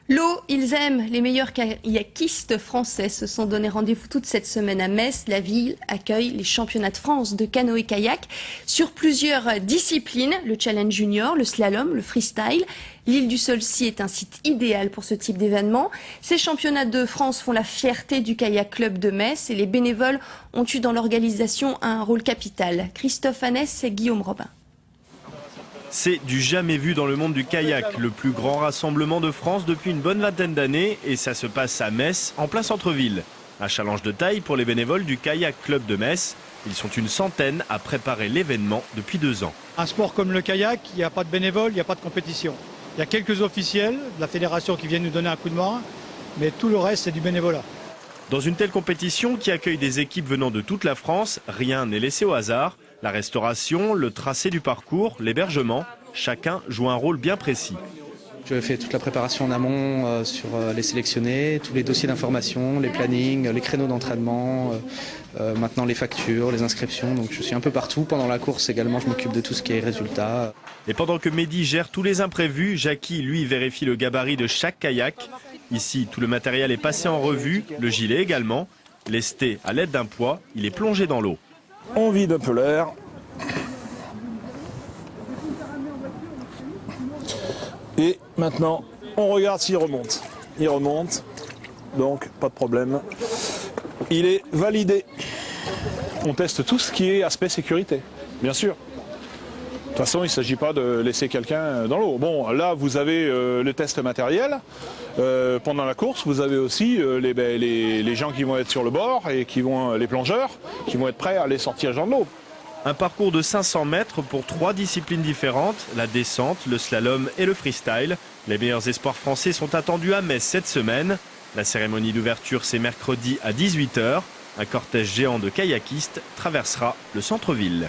L'eau, ils aiment. Les meilleurs kayakistes français se sont donné rendez-vous toute cette semaine à Metz. La ville accueille les championnats de France de canoë-kayak sur plusieurs disciplines. Le challenge junior, le slalom, le freestyle. L'île du Saulcy est un site idéal pour ce type d'événement. Ces championnats de France font la fierté du kayak club de Metz et les bénévoles ont eu dans l'organisation un rôle capital. Christophe Annès et Guillaume Robin. C'est du jamais vu dans le monde du kayak, le plus grand rassemblement de France depuis une bonne vingtaine d'années et ça se passe à Metz, en plein centre-ville. Un challenge de taille pour les bénévoles du kayak club de Metz. Ils sont une centaine à préparer l'événement depuis 2 ans. Un sport comme le kayak, il n'y a pas de bénévoles, il n'y a pas de compétition. Il y a quelques officiels de la fédération qui viennent nous donner un coup de main, mais tout le reste c'est du bénévolat. Dans une telle compétition qui accueille des équipes venant de toute la France, rien n'est laissé au hasard. La restauration, le tracé du parcours, l'hébergement, chacun joue un rôle bien précis. Je fais toute la préparation en amont sur les sélectionnés, tous les dossiers d'information, les plannings, les créneaux d'entraînement, maintenant les factures, les inscriptions. Donc je suis un peu partout. Pendant la course également, je m'occupe de tout ce qui est résultats. Et pendant que Mehdi gère tous les imprévus, Jackie, lui, vérifie le gabarit de chaque kayak. Ici, tout le matériel est passé en revue, le gilet également. Lesté à l'aide d'un poids, il est plongé dans l'eau. On vide un peu l'air. Et maintenant, on regarde s'il remonte. Il remonte, donc pas de problème. Il est validé. On teste tout ce qui est aspect sécurité, bien sûr. De toute façon, il ne s'agit pas de laisser quelqu'un dans l'eau. Bon, là, vous avez le test matériel. Pendant la course, vous avez aussi les gens qui vont être sur le bord et les plongeurs qui vont être prêts à les sortir les gens de l'eau. Un parcours de 500 mètres pour 3 disciplines différentes, la descente, le slalom et le freestyle. Les meilleurs espoirs français sont attendus à Metz cette semaine. La cérémonie d'ouverture, c'est mercredi à 18 h. Un cortège géant de kayakistes traversera le centre-ville.